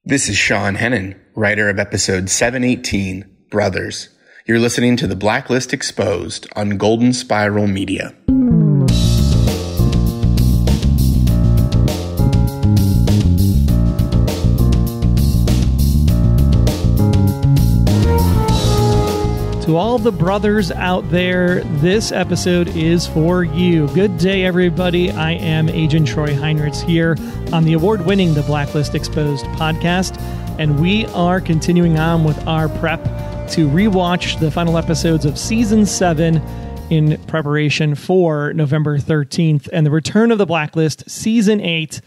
This is Sean Hennen, writer of episode 718, Brothers. You're listening to the Blacklist Exposed on Golden Spiral Media. To all the brothers out there, this episode is for you. Good day, everybody. I am Agent Troy Heinrichs here on the award-winning The Blacklist Exposed podcast, and we are continuing on with our prep to rewatch the final episodes of Season 7 in preparation for November 13th and the return of The Blacklist, Season 8.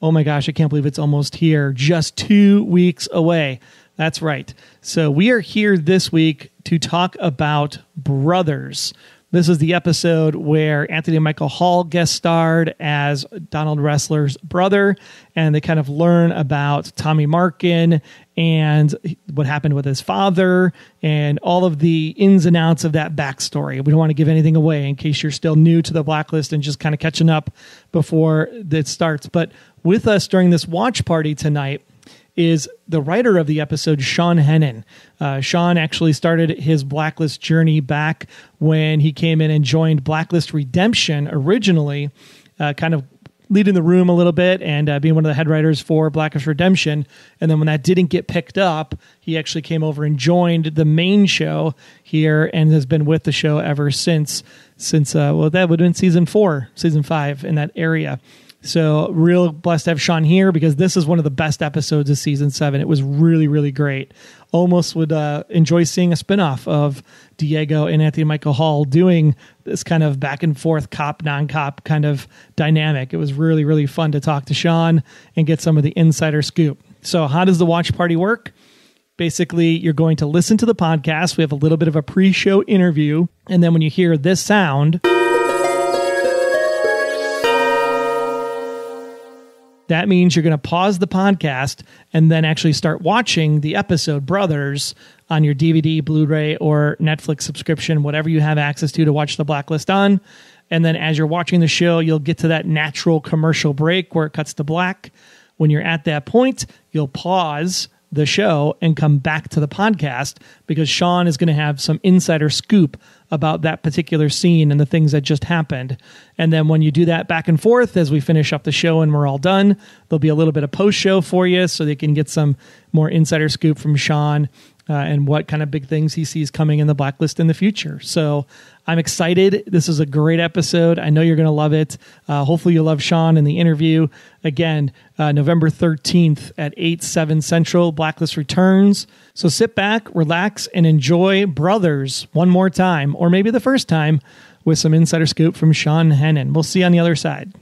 Oh my gosh, I can't believe it's almost here. Just 2 weeks away. That's right. So we are here this week to talk about Brothers. This is the episode where Anthony Michael Hall guest starred as Donald Ressler's brother, and they kind of learn about Tommy Markin and what happened with his father and all of the ins and outs of that backstory. We don't want to give anything away in case you're still new to the Blacklist and just kind of catching up before it starts. But with us during this watch party tonight is the writer of the episode, Sean Hennen. Sean actually started his Blacklist journey back when he came in and joined Blacklist Redemption originally, kind of leading the room a little bit and being one of the head writers for Blacklist Redemption. And then when that didn't get picked up, he actually came over and joined the main show here and has been with the show ever since that would have been season 5 in that area. So real blessed to have Sean here because this is one of the best episodes of Season 7. It was really, really great. Almost would enjoy seeing a spinoff of Diego and Anthony Michael Hall doing this kind of back and forth cop, non-cop kind of dynamic. It was really, really fun to talk to Sean and get some of the insider scoop. So how does the watch party work? Basically, you're going to listen to the podcast. We have a little bit of a pre-show interview. And then when you hear this sound, that means you're going to pause the podcast and then actually start watching the episode Brothers on your DVD, Blu-ray, or Netflix subscription, whatever you have access to watch the Blacklist on. And then as you're watching the show, you'll get to that natural commercial break where it cuts to black. When you're at that point, you'll pause the show and come back to the podcast because Sean is going to have some insider scoop about that particular scene and the things that just happened. And then when you do that back and forth, as we finish up the show and we're all done, there'll be a little bit of post-show for you so they can get some more insider scoop from Sean and what kind of big things he sees coming in the Blacklist in the future. So I'm excited. This is a great episode. I know you're going to love it. Hopefully you'll love Sean in the interview. Again, November 13th at 8/7 Central, Blacklist returns. So sit back, relax, and enjoy Brothers one more time, or maybe the first time, with some insider scoop from Sean Hennen. We'll see you on the other side.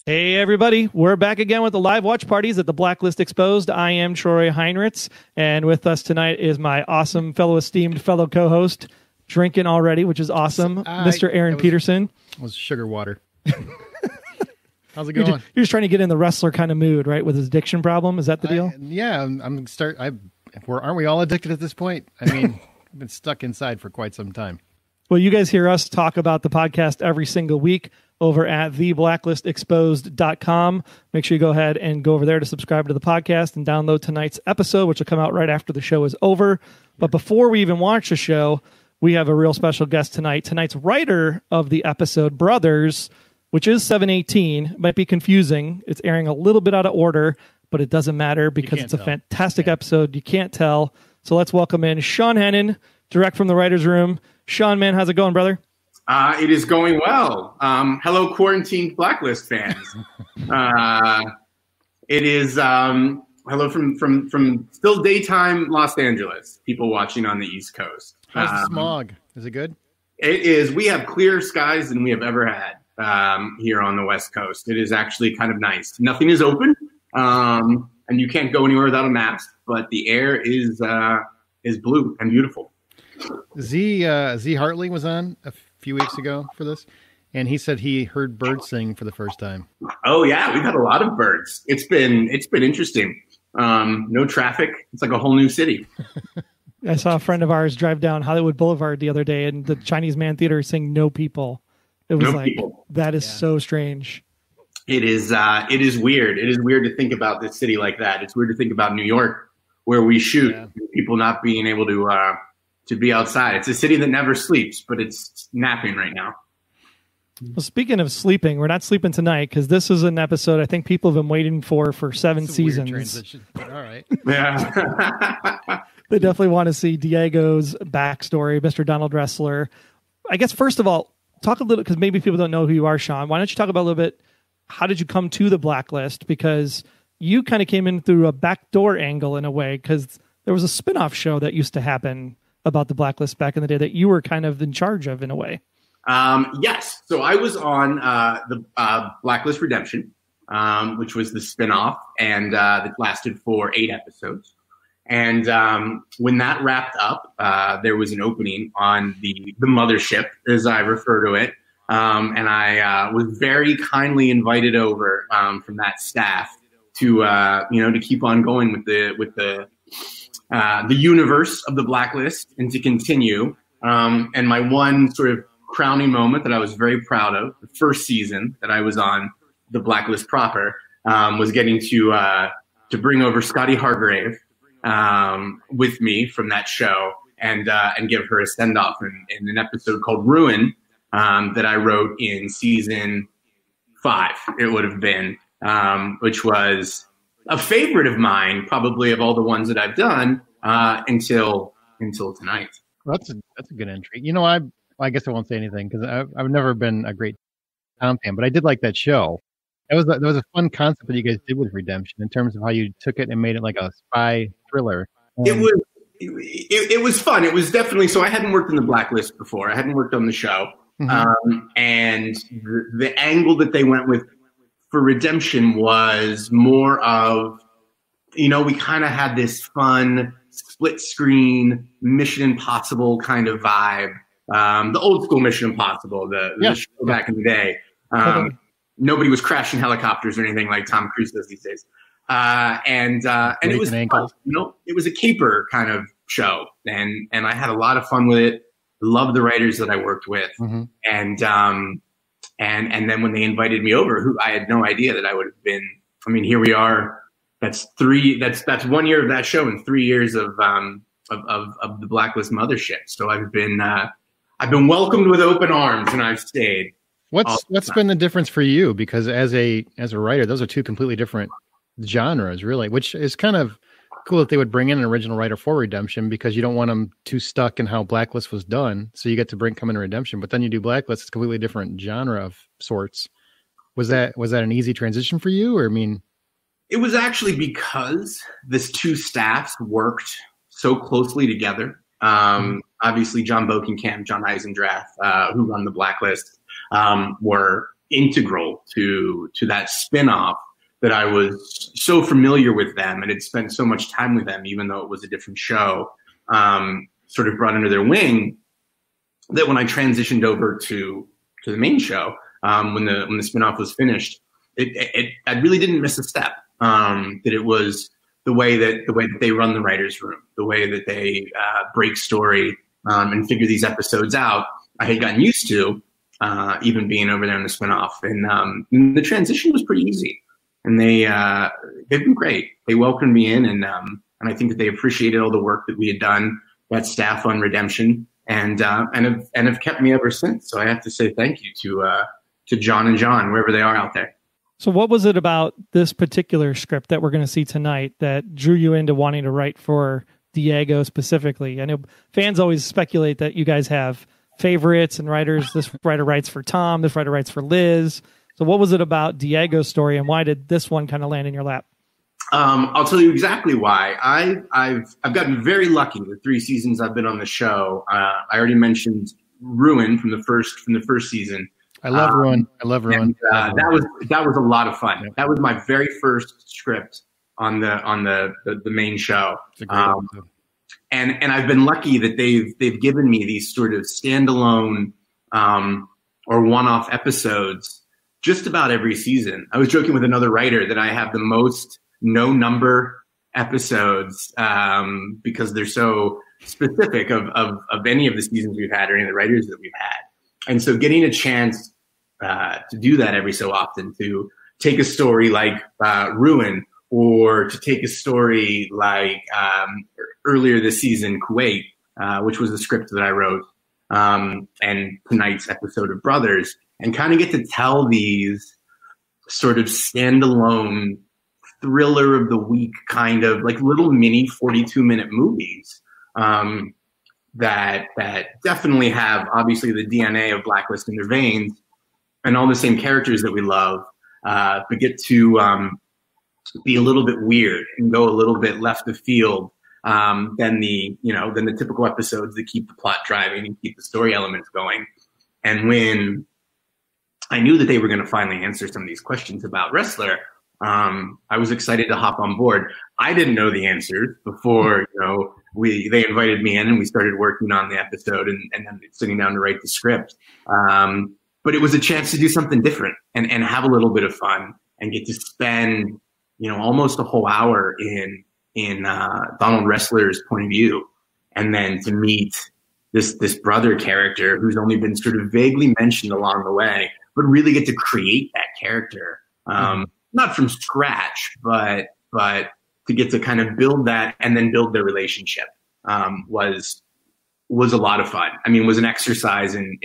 Hey everybody, we're back again with the live watch parties at the Blacklist Exposed. I am Troy Heinrichs, and with us tonight is my awesome esteemed fellow co-host, drinking already, which is awesome, Mr. Aaron Peterson. It was sugar water. How's it going? You're just trying to get in the wrestler kind of mood, right, with his addiction problem? Is that the deal? Aren't we all addicted at this point? I mean, I've been stuck inside for quite some time. Well, you guys hear us talk about the podcast every single week over at theblacklistexposed.com. Make sure you go ahead and go over there to subscribe to the podcast and download tonight's episode, which will come out right after the show is over. But before we even watch the show, we have a real special guest tonight. Tonight's writer of the episode, Brothers, which is 718. Might be confusing. It's airing a little bit out of order, but it doesn't matter because it's a fantastic episode. You can't tell. So let's welcome in Sean Hennen, direct from the writer's room. Sean, man, how's it going, brother? It is going well. Hello, quarantined Blacklist fans. It is hello from still daytime Los Angeles. People watching on the East Coast. How's the smog? Is it good? It is. We have clearer skies than we have ever had here on the West Coast. It is actually kind of nice. Nothing is open, and you can't go anywhere without a mask. But the air is blue and beautiful. Z Hartley was on a few weeks ago for this, and he said he heard birds sing for the first time. Oh yeah, we've had a lot of birds. It's been interesting. No traffic. It's like a whole new city. I saw a friend of ours drive down Hollywood Boulevard the other day, and the Chinese Man Theater sing "No People." It was No like, people. that is so strange. It is weird. It is weird to think about this city like that. It's weird to think about New York, where we shoot, people not being able to be outside. It's a city that never sleeps, but it's napping right now. Well, speaking of sleeping, we're not sleeping tonight because this is an episode I think people have been waiting for 7 seasons. All right. Yeah. They definitely want to see Diego's backstory, Mr. Donald Dressler. I guess, first of all, talk a little, because maybe people don't know who you are, Sean. Why don't you talk about a little bit, how did you come to the Blacklist? Because you kind of came in through a backdoor angle in a way, because there was a spinoff show that used to happen about the Blacklist back in the day that you were kind of in charge of in a way. Yes. So I was on the Blacklist Redemption, which was the spinoff, and that lasted for 8 episodes. And when that wrapped up, there was an opening on the mothership, as I refer to it. And I was very kindly invited over from that staff to keep on going with the universe of the Blacklist and to continue. And my one sort of crowning moment that I was very proud of, the first season that I was on the Blacklist proper, was getting to bring over Scotty Hargrave with me from that show and give her a send-off in an episode called Ruin that I wrote in season 5, it would have been, which was a favorite of mine, probably of all the ones that I've done until tonight. Well, that's a good entry. I guess I won't say anything because I've never been a great Tom fan, but I did like that show. That was a fun concept that you guys did with Redemption in terms of how you took it and made it like a spy thriller. It was fun. It was definitely, so I hadn't worked in the Blacklist before. I hadn't worked on the show. Mm-hmm. And the angle that they went with for Redemption was more of, we kind of had this fun split screen Mission Impossible kind of vibe. The old school Mission Impossible, the show back in the day. Nobody was crashing helicopters or anything like Tom Cruise does these days. And it was fun. It was a caper kind of show, and I had a lot of fun with it. Loved the writers that I worked with, mm-hmm. and then when they invited me over, I had no idea that I would have been. I mean, here we are. That's 1 year of that show and 3 years of the Blacklist mothership. So I've been welcomed with open arms, and I've stayed. What's been the difference for you? Because as a writer, those are two completely different genres, really, which is kind of cool that they would bring in an original writer for Redemption because you don't want them too stuck in how Blacklist was done. So you get to come in Redemption, but then you do Blacklist, it's a completely different genre of sorts. Was that an easy transition for you? Or it was actually because these two staffs worked so closely together. Obviously John Bokenkamp, John Eisendrath, who run the Blacklist, were integral to that spinoff that I was so familiar with them and had spent so much time with them, even though it was a different show, sort of brought under their wing, that when I transitioned over to the main show, when the spinoff was finished, I really didn't miss a step. That it was the way that they run the writer's room, the way that they break story and figure these episodes out, I had gotten used to, even being over there in the spinoff. And the transition was pretty easy. And they've been great. They welcomed me in, and I think that they appreciated all the work that we had done, that staff on Redemption, and have kept me ever since. So I have to say thank you to John and John, wherever they are out there. So what was it about this particular script that we're going to see tonight that drew you into wanting to write for Diego specifically? I know fans always speculate that you guys have favorites and writers. This writer writes for Tom, this writer writes for Liz. So what was it about Diego's story, and why did this one kind of land in your lap? I'll tell you exactly why. I've gotten very lucky the 3 seasons I've been on the show. I already mentioned Ruin from the first season. I love Ruin. I love Ruin. That was a lot of fun. Yep. That was my very first script on the main show. And I've been lucky that they've given me these sort of standalone or one-off episodes just about every season. I was joking with another writer that I have the most no number episodes because they're so specific of any of the seasons we've had or any of the writers that we've had. And so getting a chance do that every so often, to take a story like Ruin, or to take a story like earlier this season, Kuwait, which was the script that I wrote, and tonight's episode of Brothers, and kind of get to tell these sort of standalone thriller of the week, kind of like little mini 42-minute movies that definitely have obviously the DNA of Blacklist in their veins and all the same characters that we love, but get to be a little bit weird and go a little bit left of field than the typical episodes that keep the plot driving and keep the story elements going. And when I knew that they were going to finally answer some of these questions about Wrestler, I was excited to hop on board. I didn't know the answers before, they invited me in and we started working on the episode and then sitting down to write the script. But it was a chance to do something different and have a little bit of fun and get to spend, almost a whole hour in Donald Wrestler's point of view. And then to meet this brother character who's only been sort of vaguely mentioned along the way, but really get to create that character. Not from scratch, but to get to kind of build that and then build their relationship was a lot of fun. I mean, was an exercise in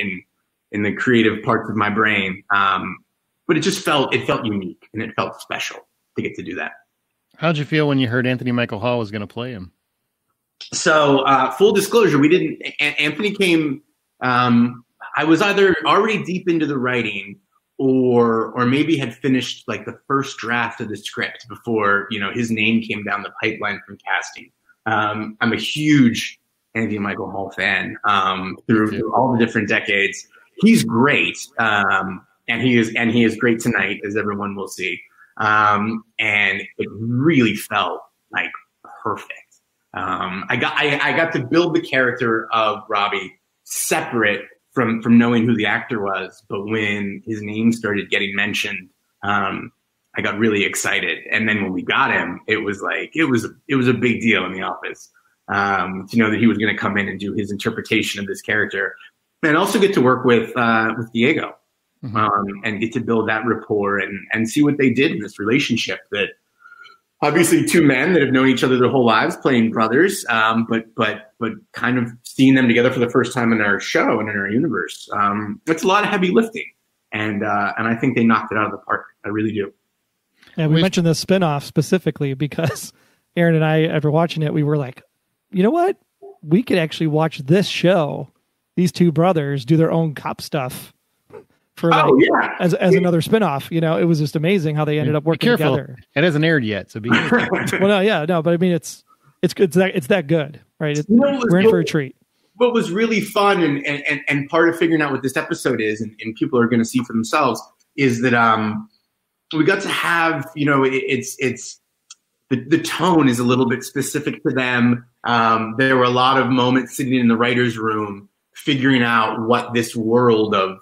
the creative parts of my brain. But it felt unique and it felt special to get to do that. How'd you feel when you heard Anthony Michael Hall was going to play him? So full disclosure, Anthony came, I was either already deep into the writing or maybe had finished like the first draft of the script before, his name came down the pipeline from casting. I'm a huge Anthony Michael Hall fan through all the different decades. He's great. And he is great tonight, as everyone will see. And it really felt like perfect. I got to build the character of Robbie separate from knowing who the actor was, but when his name started getting mentioned, I got really excited. And then when we got him, it was a big deal in the office to know that he was going to come in and do his interpretation of this character, and also get to work with Diego and get to build that rapport and see what they did in this relationship that. Obviously, two men that have known each other their whole lives, playing brothers, but kind of seeing them together for the first time in our show and in our universe. It's a lot of heavy lifting, and I think they knocked it out of the park. I really do. Yeah, we mentioned the spinoff specifically because Aaron and I, after watching it, we were like, you know what? We could actually watch this show, these two brothers do their own cop stuff. For as another spinoff, it was just amazing how they ended up working together. It hasn't aired yet, so be careful. But I mean, it's that good, right? We're in for a treat. What was really fun and part of figuring out what this episode is, and people are going to see for themselves, is that we got to have, it's the tone is a little bit specific to them. There were a lot of moments sitting in the writer's room figuring out what this world of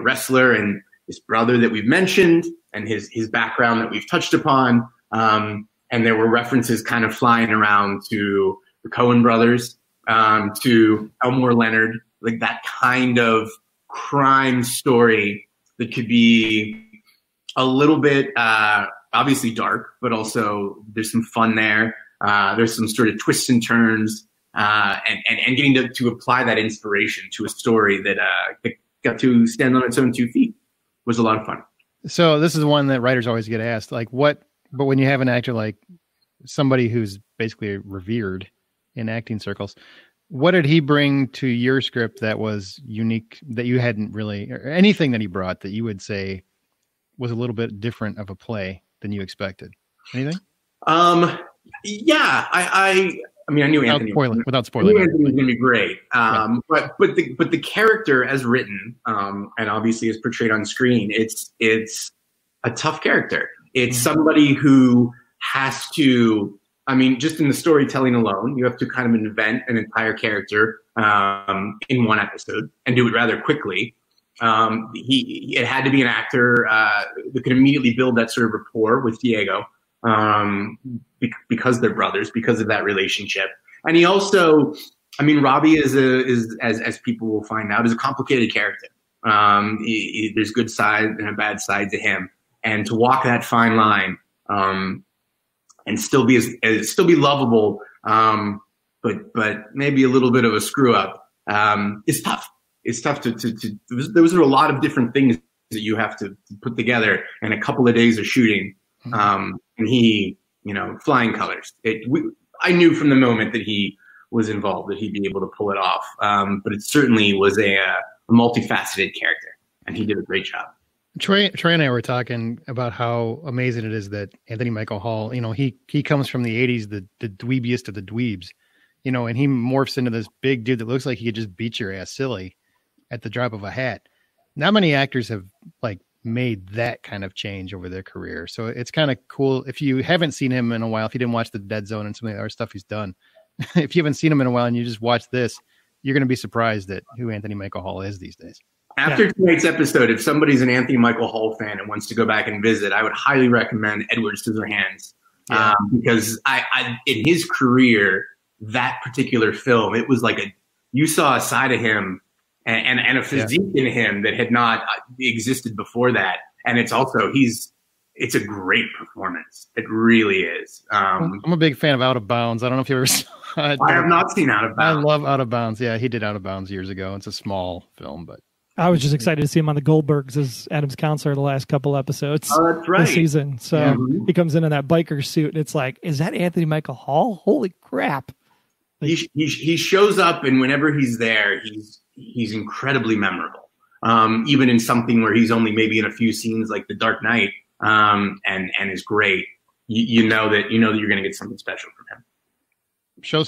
Wrestler and his brother that we've mentioned and his background that we've touched upon. And there were references kind of flying around to the Coen brothers, to Elmore Leonard, like that kind of crime story that could be a little bit, obviously dark, but also there's some fun there. There's some sort of twists and turns, and getting to apply that inspiration to a story that, got to stand on its own 2 feet was a lot of fun. So this is one that writers always get asked, but when you have an actor like somebody who's basically revered in acting circles, what did he bring to your script that was unique that you hadn't really, or anything that he brought that you would say was a little bit different of a play than you expected? Anything? Yeah, I mean, I knew Anthony. Without spoiling, Anthony was going to be great. But the character as written, and obviously as portrayed on screen, it's a tough character. It's somebody who has to. I mean, just in the storytelling alone, you have to kind of invent an entire character in one episode and do it rather quickly. It had to be an actor that could immediately build that sort of rapport with Diego. Because they're brothers, because of that relationship. And he also, I mean, Robbie is as people will find out, is a complicated character. There's good side and a bad side to him, and to walk that fine line and still be still be lovable, but maybe a little bit of a screw up is tough. It's tough to those are a lot of different things that you have to put together in a couple of days of shooting. And he, flying colors. I knew from the moment that he was involved that he'd be able to pull it off. But it certainly was a multifaceted character, and he did a great job. Troy and I were talking about how amazing it is that Anthony Michael Hall, he comes from the 80s, the dweebiest of the dweebs, and he morphs into this big dude that looks like he could just beat your ass silly at the drop of a hat. Not many actors have made that kind of change over their career. So it's kind of cool. If you haven't seen him in a while, if you didn't watch The Dead Zone and some of the other stuff he's done, if you haven't seen him in a while and you just watch this, you're going to be surprised at who Anthony Michael Hall is these days. After tonight's episode, if somebody's an Anthony Michael Hall fan and wants to go back and visit, I would highly recommend Edward Scissorhands. Because I in his career, that particular film, it was you saw a side of him and a physique in him that had not existed before that. And it's also, it's a great performance. It really is. I'm a big fan of Out of Bounds. I don't know if you ever saw it. I have not seen Out of Bounds. I love Out of Bounds. Yeah, he did Out of Bounds years ago. It's a small film, but I was just excited to see him on the Goldbergs as Adam's counselor the last couple episodes that's right. this season. So he comes in that biker suit, and it's is that Anthony Michael Hall? Holy crap. He shows up, and whenever he's there, he's incredibly memorable. Even in something where he's only maybe in a few scenes like The Dark Knight, and is great. You know that you're going to get something special from him. Show's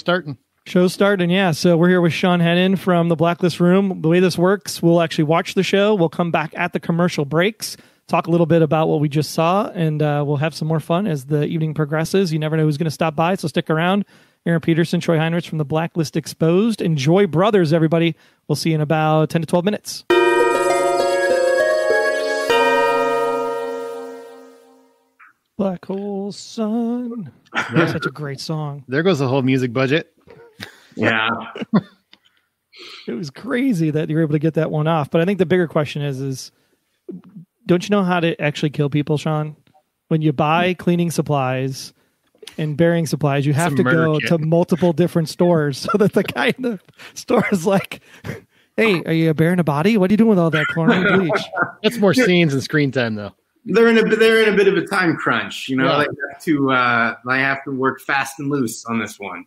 starting, yeah. So we're here with Sean Hennen from the Blacklist Room. The way this works, we'll actually watch the show. We'll come back at the commercial breaks, talk a little bit about what we just saw, and we'll have some more fun as the evening progresses. You never know who's going to stop by, so stick around. Aaron Peterson, Troy Heinrichs from the Blacklist Exposed. Enjoy Brothers, everybody. We'll see you in about 10 to 12 minutes. Black Hole Sun. That's such a great song. There goes the whole music budget. Yeah. It was crazy that you were able to get that one off. But I think the bigger question is don't you know how to actually kill people, Sean? When you buy cleaning supplies and burying supplies, you have to go to multiple different stores so that the guy in the store is like, hey, are you burying a body? What are you doing with all that chlorine bleach? That's more scenes and screen time, though. They're in a bit of a time crunch, I have to work fast and loose on this one.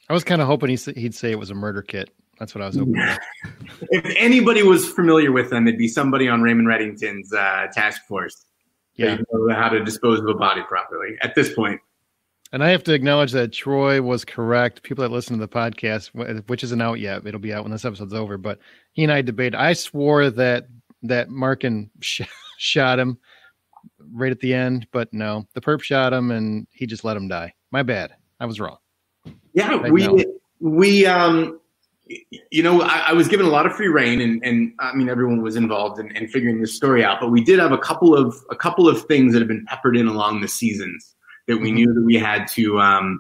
I was kind of hoping he'd say it was a murder kit. That's what I was hoping. If anybody was familiar with them, it'd be somebody on Raymond Reddington's task force. Yeah, they know how to dispose of a body properly at this point. And I have to acknowledge that Troy was correct. People that listen to the podcast, which isn't out yet, it'll be out when this episode's over. But he and I debated. I swore that Markin shot him right at the end, but no, the perp shot him and he just let him die. My bad. I was wrong. Yeah, I was given a lot of free reign, and I mean everyone was involved in figuring this story out. But we did have a couple of things that have been peppered in along the seasons that we knew that we had to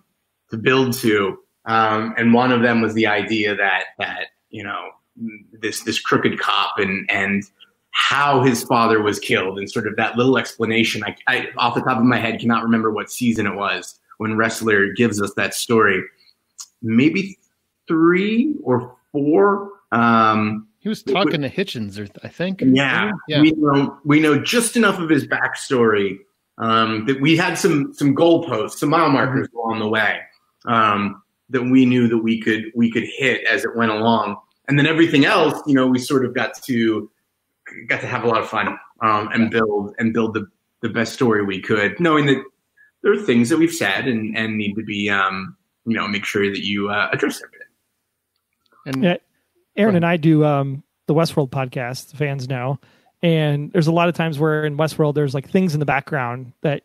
build to, and one of them was the idea that this crooked cop and how his father was killed, and sort of that little explanation. I off the top of my head cannot remember what season it was when Wrestler gives us that story. Maybe 3 or 4. He was talking to Hitchens, I think. Yeah. We know just enough of his backstory that we had some goalposts, some mile markers along the way that we knew that we could hit as it went along, and then everything else, we sort of got to have a lot of fun and build the best story we could, knowing that there are things that we've said and need to be make sure that you address everything. And Aaron and I do the Westworld podcast, the fans know, and there's a lot of times where in Westworld there's things in the background that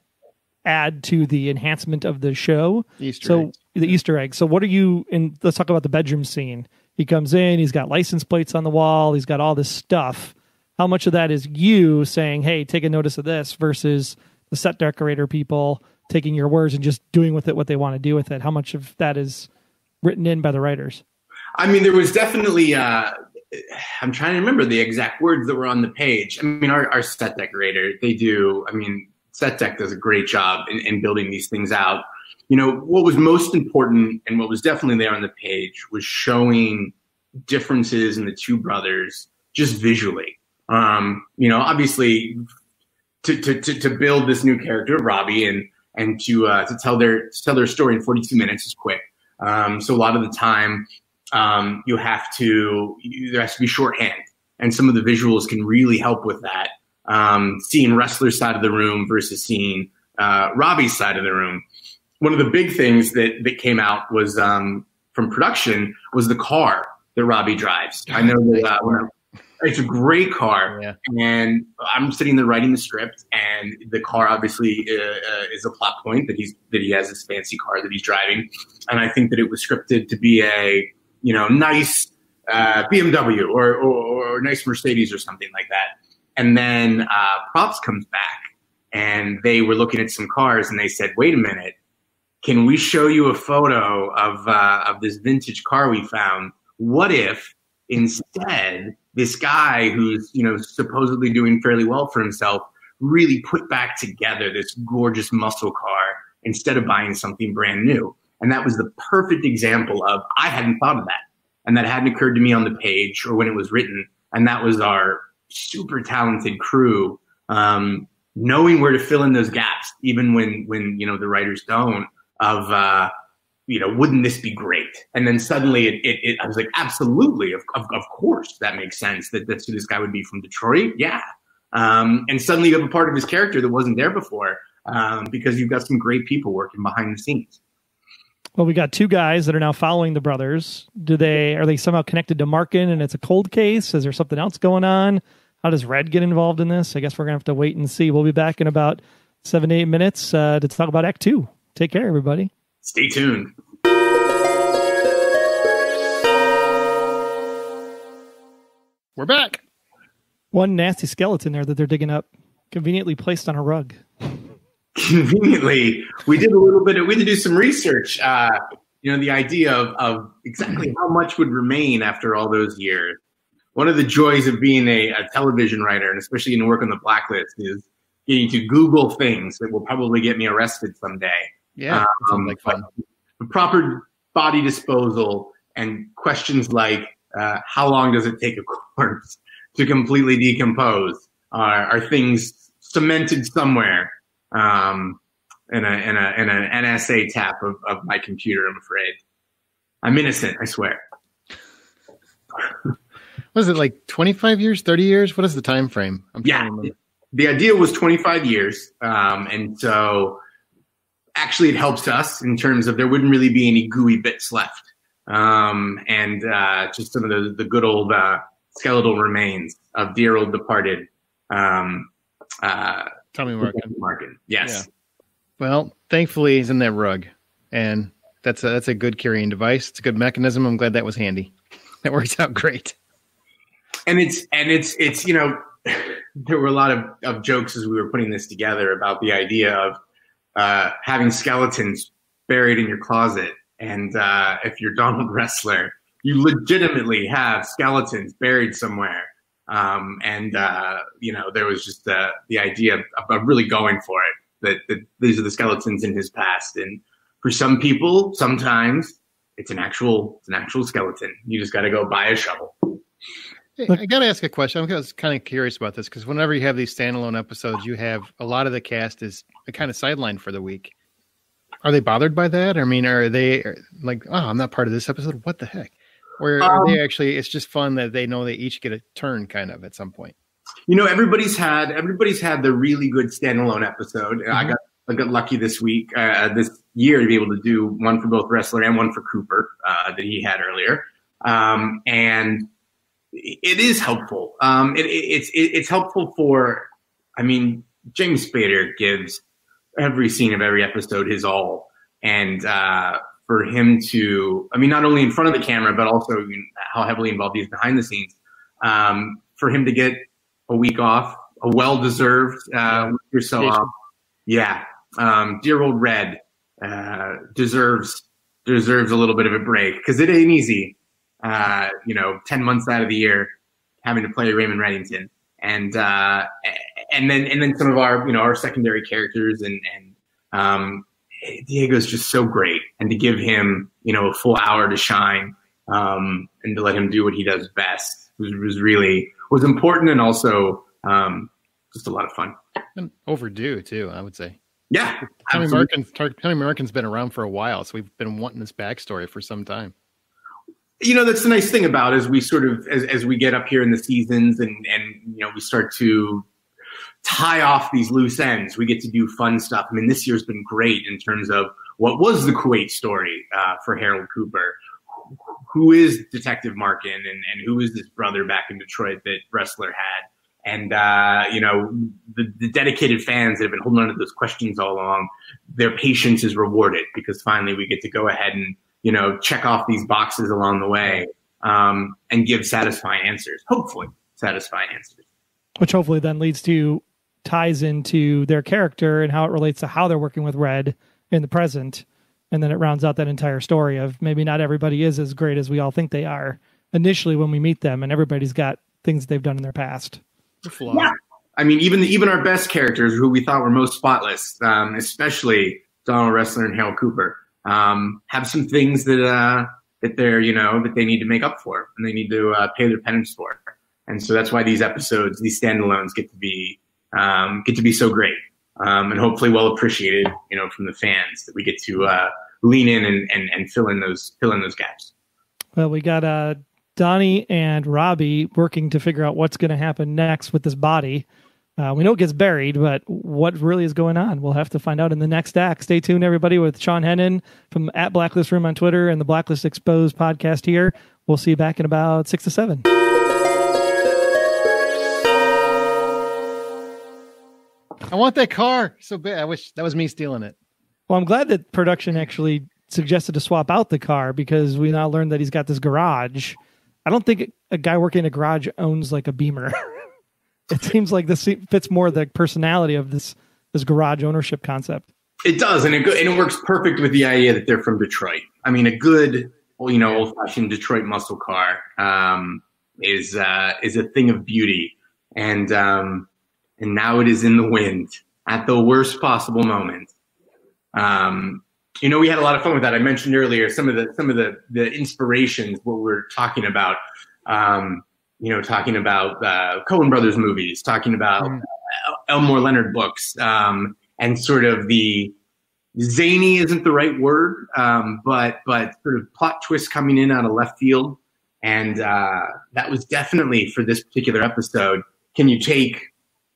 add to the enhancement of the show. The Easter eggs. So what are you in? Let's talk about the bedroom scene. He comes in, he's got license plates on the wall, he's got all this stuff. How much of that is you saying, hey, take a notice of this, versus the set decorator people taking your words and just doing with it what they want to do with it? How much of that is written in by the writers? I mean, there was definitely I'm trying to remember the exact words that were on the page. I mean, our set decorator, set deck does a great job in building these things out. What was most important and what was definitely there on the page was showing differences in the two brothers just visually. Obviously to build this new character, Robbie, and to tell their story in 42 minutes is quick. So a lot of the time, there has to be shorthand, and some of the visuals can really help with that. Seeing Wrestler's side of the room versus seeing Robbie's side of the room. One of the big things that came out was from production was the car that Robbie drives. I know that it's a great car, yeah. And I'm sitting there writing the script, and the car obviously is a plot point that he has this fancy car that he's driving, and I think that it was scripted to be a nice BMW or nice Mercedes or something like that. And then Props comes back, and they were looking at some cars, and they said, "Wait a minute, can we show you a photo of this vintage car we found? What if instead this guy who's supposedly doing fairly well for himself really put back together this gorgeous muscle car instead of buying something brand new?" And that was the perfect example of, I hadn't thought of that, and that hadn't occurred to me on the page or when it was written. And that was our super talented crew knowing where to fill in those gaps, even when the writers don't. Wouldn't this be great? And then suddenly I was like, absolutely, of course, that makes sense. That's who this guy would be, from Detroit. Yeah. And suddenly you have a part of his character that wasn't there before, because you've got some great people working behind the scenes. Well, we got two guys that are now following the brothers. Are they somehow connected to Markin, and it's a cold case? Is there something else going on? How does Red get involved in this? I guess we're going to have to wait and see. We'll be back in about 7 to 8 minutes to talk about Act 2. Take care, everybody. Stay tuned. We're back. One nasty skeleton there that they're digging up, conveniently placed on a rug. Conveniently, we had to do some research. The idea of exactly how much would remain after all those years. One of the joys of being a television writer, and especially in work on the Blacklist, is getting to Google things that will probably get me arrested someday. Yeah, sounds like fun. Proper body disposal and questions like how long does it take a corpse to completely decompose are things cemented somewhere in an NSA tap of my computer. I'm afraid I'm innocent. I swear. Was it like 25 years, 30 years? What is the time frame? The idea was 25 years, and so. Actually, it helps us in terms of there wouldn't really be any gooey bits left, and just some of the good old skeletal remains of dear old departed Tommy Markin. Yes. Yeah. Well, thankfully, he's in that rug, and that's a good carrying device. It's a good mechanism. I'm glad that was handy. That works out great. And it's there were a lot of jokes as we were putting this together about the idea of having skeletons buried in your closet. And if you're Donald Wrestler, you legitimately have skeletons buried somewhere. There was just the idea of really going for it, that these are the skeletons in his past. And for some people, sometimes it's an actual skeleton. You just got to go buy a shovel. Hey, I got to ask a question. I was kind of curious about this because whenever you have these standalone episodes, you have a lot of the cast is kind of sidelined for the week. Are they bothered by that? I mean, are they like, oh, I'm not part of this episode? What the heck? Or are they actually, it's just fun that they know they each get a turn kind of at some point? Everybody's had the really good standalone episode. Mm-hmm. I got lucky this year to be able to do one for both Wrestler and one for Cooper that he had earlier. And it is helpful. It's helpful for, James Spader gives every scene of every episode his all. And for him to, not only in front of the camera, but also how heavily involved he is behind the scenes, for him to get a week off, a well-deserved you're so off. Yeah. Dear old Red deserves a little bit of a break because it ain't easy 10 months out of the year having to play Raymond Reddington. And then some of our secondary characters and Diego's just so great. And to give him, a full hour to shine, and to let him do what he does best was important, and also just a lot of fun. And overdue too, I would say. Yeah. Tommy Merkin's been around for a while, so we've been wanting this backstory for some time. That's the nice thing about as we sort of as we get up here in the seasons and we start to tie off these loose ends, we get to do fun stuff. I mean, this year's been great in terms of what was the Kuwait story for Harold Cooper. Who is Detective Markin, and who is this brother back in Detroit that Wrestler had? And, the dedicated fans that have been holding on to those questions all along, their patience is rewarded because finally we get to go ahead and, check off these boxes along the way, and give satisfying answers, hopefully satisfying answers. Which hopefully then ties into their character and how it relates to how they're working with Red in the present. And then it rounds out that entire story of maybe not everybody is as great as we all think they are initially when we meet them, and everybody's got things that they've done in their past. Yeah. I mean, even our best characters who we thought were most spotless, especially Donald Wrestler and Harold Cooper, have some things that they're, that they need to make up for, and they need to pay their penance for. And so that's why these episodes, these standalones get to be so great. And hopefully well appreciated, from the fans, that we get to lean in and fill in those gaps. Well, we got Donnie and Robbie working to figure out what's going to happen next with this body. We know it gets buried, but what really is going on? We'll have to find out in the next act. Stay tuned, everybody, with Sean Hennen from @Blacklist on Twitter and the Blacklist Exposed podcast here. We'll see you back in about 6 to 7. I want that car so bad. I wish that was me stealing it. Well, I'm glad that production actually suggested to swap out the car, because we now learned that he's got this garage. I don't think a guy working in a garage owns like a Beamer. It seems like this fits more the personality of this garage ownership concept. It does, and it works perfect with the idea that they're from Detroit. I mean, a good, old-fashioned Detroit muscle car is a thing of beauty, and now it is in the wind at the worst possible moment. We had a lot of fun with that. I mentioned earlier some of the inspirations, what we're talking about. Talking about Coen Brothers movies, talking about Elmore Leonard books, and sort of the zany isn't the right word, but sort of plot twist coming in out of left field. And that was definitely for this particular episode. Can you take,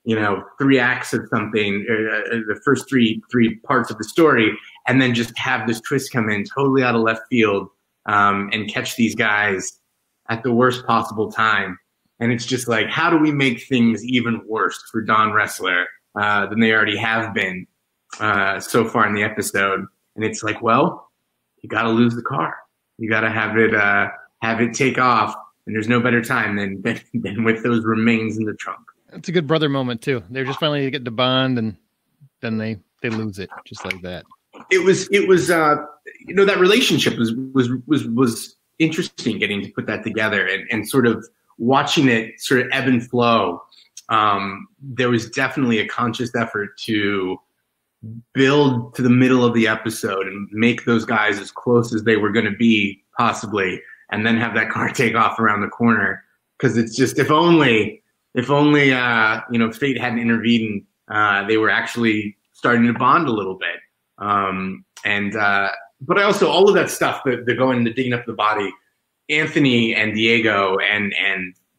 3 acts of something, the first three parts of the story, and then just have this twist come in totally out of left field, and catch these guys at the worst possible time. And it's just like, how do we make things even worse for Don Wrestler than they already have been so far in the episode? And it's like, well, you got to lose the car. You got to have it take off. And there's no better time than with those remains in the trunk. It's a good brother moment too. They're just finally getting to bond, and then they lose it just like that. It was that relationship was interesting, getting to put that together and sort of watching it sort of ebb and flow. There was definitely a conscious effort to build to the middle of the episode and make those guys as close as they were going to be possibly, and then have that car take off around the corner. Because it's just, if only fate hadn't intervened, they were actually starting to bond a little bit. But I also, all of that stuff, they're going to digging up the body, Anthony and Diego and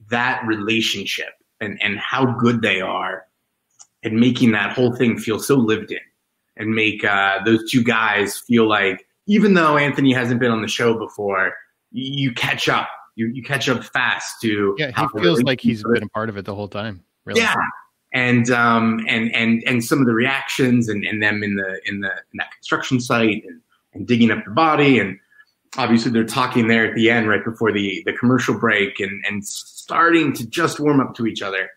that relationship and how good they are, and making that whole thing feel so lived in, and make those two guys feel like, even though Anthony hasn't been on the show before, you catch up. You catch up fast to. Yeah, he feels like he's been a part of it the whole time. Really. Yeah, and some of the reactions and them in that construction site and digging up the body, and obviously they're talking there at the end right before the commercial break and starting to just warm up to each other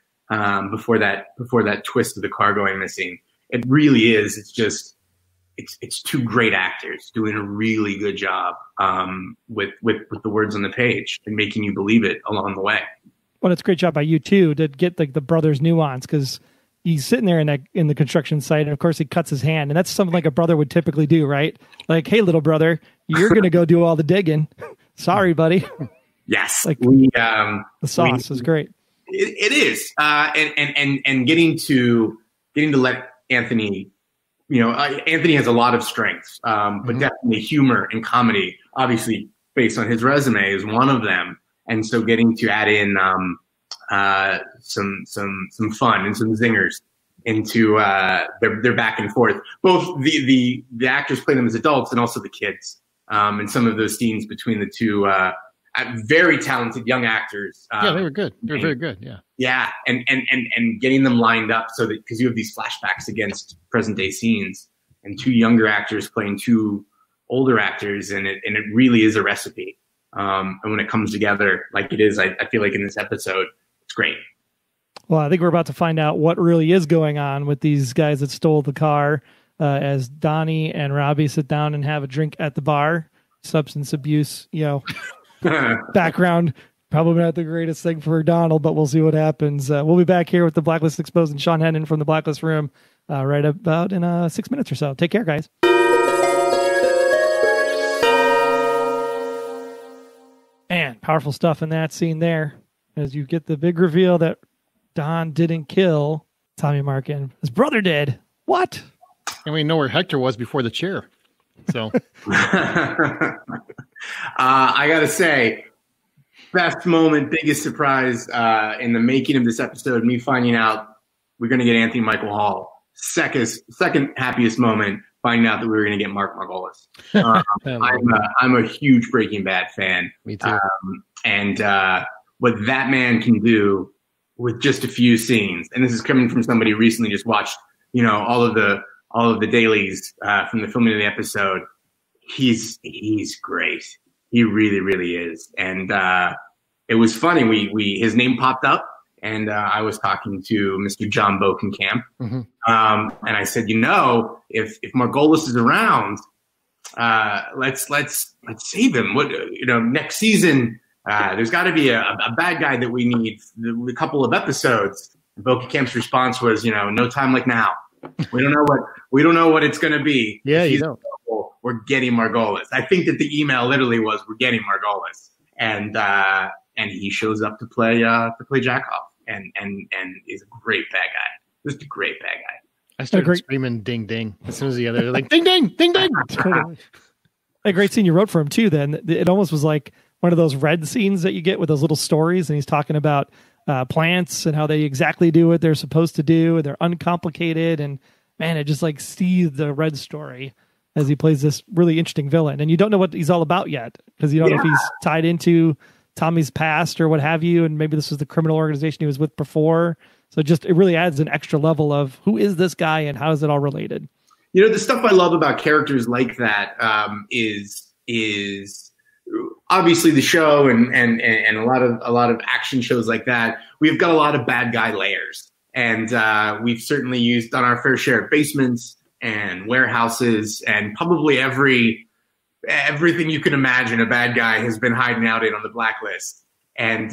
before that twist of the car going missing. It really is. it's two great actors doing a really good job with the words on the page and making you believe it along the way. Well, it's a great job by you too to get like the brother's nuance, because he's sitting there in the construction site, and of course he cuts his hand, and that's something like a brother would typically do, right? Like, hey, little brother, you're going to go do all the digging. Sorry, buddy. Yes, like the sauce is great. It is, and getting to let Anthony. Anthony has a lot of strengths, but definitely humor and comedy, obviously based on his resume, is one of them. And so getting to add in some fun and some zingers into their back and forth. Both the actors play them as adults and also the kids. And some of those scenes between the two very talented young actors. Yeah, they were good. They were very good. Yeah. Yeah, and getting them lined up so that, because you have these flashbacks against present day scenes, and two younger actors playing two older actors, and it really is a recipe. And when it comes together like it is, I feel like in this episode, it's great. Well, I think we're about to find out what really is going on with these guys that stole the car as Donnie and Robbie sit down and have a drink at the bar. Substance abuse, background. Probably not the greatest thing for Donald, but we'll see what happens. We'll be back here with the Blacklist Exposed and Sean Hennen from the Blacklist Room right about in 6 minutes or so. Take care, guys. And powerful stuff in that scene there, as you get the big reveal that Don didn't kill Tommy Markin. His brother did. What? And we know where Hector was before the chair. So I got to say, best moment, biggest surprise in the making of this episode, me finding out we're going to get Anthony Michael Hall. Second happiest moment, finding out that we were going to get Mark Margolis. I'm a huge Breaking Bad fan. Me too. And what that man can do with just a few scenes, and this is coming from somebody who recently just watched, all of the dailies from the filming of the episode. He's great. He really, really is. And it was funny. We his name popped up, and I was talking to Mr. John Bokenkamp, and I said, if Margolis is around, let's save him. Next season, there's got to be a bad guy that we need. A couple of episodes. Bokenkamp's response was, no time like now. We don't know what it's going to be. Yeah, you don't. We're getting Margolis. I think that the email literally was, "We're getting Margolis," and he shows up to play Jackoff, and is a great bad guy. Just a great bad guy. I started screaming "ding ding" as soon as the other like "ding ding, ding ding." Totally. A great scene you wrote for him too. Then it almost was like one of those Red scenes that you get with those little stories, and he's talking about plants and how they exactly do what they're supposed to do, and they're uncomplicated. And man, it just like seethed the Red story as he plays this really interesting villain. And you don't know what he's all about yet, because you don't know if he's tied into Tommy's past or what have you. And maybe this was the criminal organization he was with before. So it really adds an extra level of who is this guy and how is it all related? The stuff I love about characters like that is obviously the show and a lot of action shows like that. We've got a lot of bad guy layers, and we've certainly done our fair share of basements and warehouses, and probably everything you can imagine a bad guy has been hiding out in on the Blacklist. And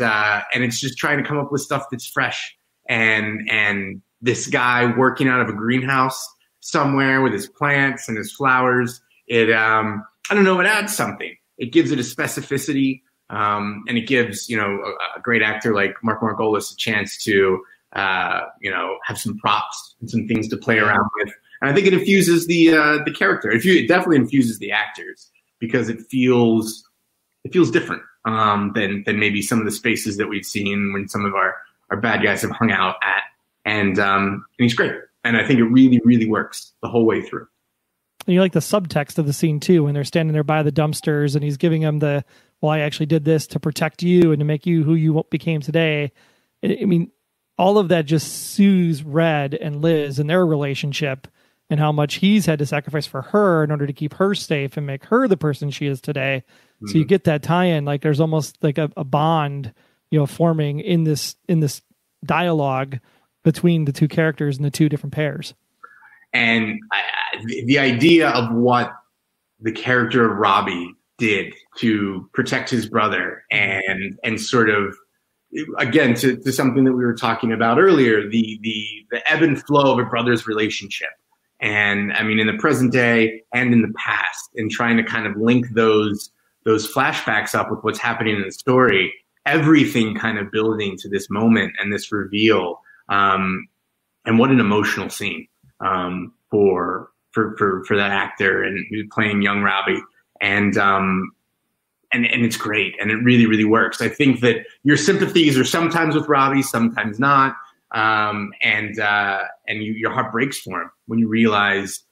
it's just trying to come up with stuff that's fresh. And this guy working out of a greenhouse somewhere with his plants and his flowers, it adds something. It gives it a specificity, and it gives, a great actor like Mark Margolis a chance to, have some props and some things to play around with. And I think it infuses the character. It definitely infuses the actors, because it feels different than maybe some of the spaces that we've seen when some of our bad guys have hung out at. And he's great. And I think it really, really works the whole way through. And you like the subtext of the scene too, when they're standing there by the dumpsters and he's giving them I actually did this to protect you and to make you who you became today. I mean, all of that just soothes Red and Liz and their relationship, and how much he's had to sacrifice for her in order to keep her safe and make her the person she is today. Mm-hmm. So you get that tie-in, like there's almost like a bond, forming in this dialogue between the two characters and the two different pairs. And the idea of what the character of Robbie did to protect his brother and sort of, again, to something that we were talking about earlier, the ebb and flow of a brother's relationship. And I mean, in the present day and in the past, and trying to kind of link those flashbacks up with what's happening in the story, everything kind of building to this moment and this reveal. And what an emotional scene for that actor and who's playing young Robbie. And it's great, and it really, really works. I think that your sympathies are sometimes with Robbie, sometimes not, and your heart breaks for him when you realize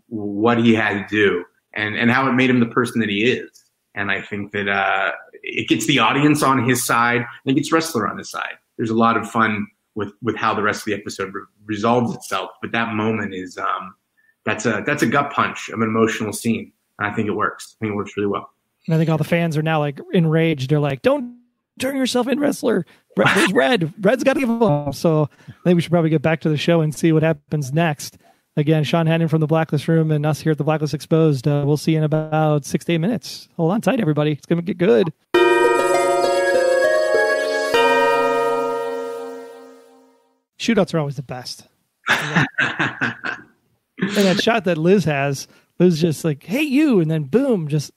what he had to do and how it made him the person that he is. And I think that it gets the audience on his side, and it gets Wrestler on his side. There's a lot of fun with how the rest of the episode resolves itself, but that moment is that's a gut punch of an emotional scene, and I think it works. I think it works really well. And I think all the fans are now like enraged. They're like, "Don't turn yourself in, Wrestler. There's Red. Red's got to give up." So I think we should probably get back to the show and see what happens next. Again, Sean Hennen from the Blacklist Room and us here at the Blacklist Exposed. We'll see you in about 6 to 8 minutes. Hold on tight, everybody. It's going to get good. Shootouts are always the best. And that shot that Liz has, Liz just like, "Hey, you," and then boom, just...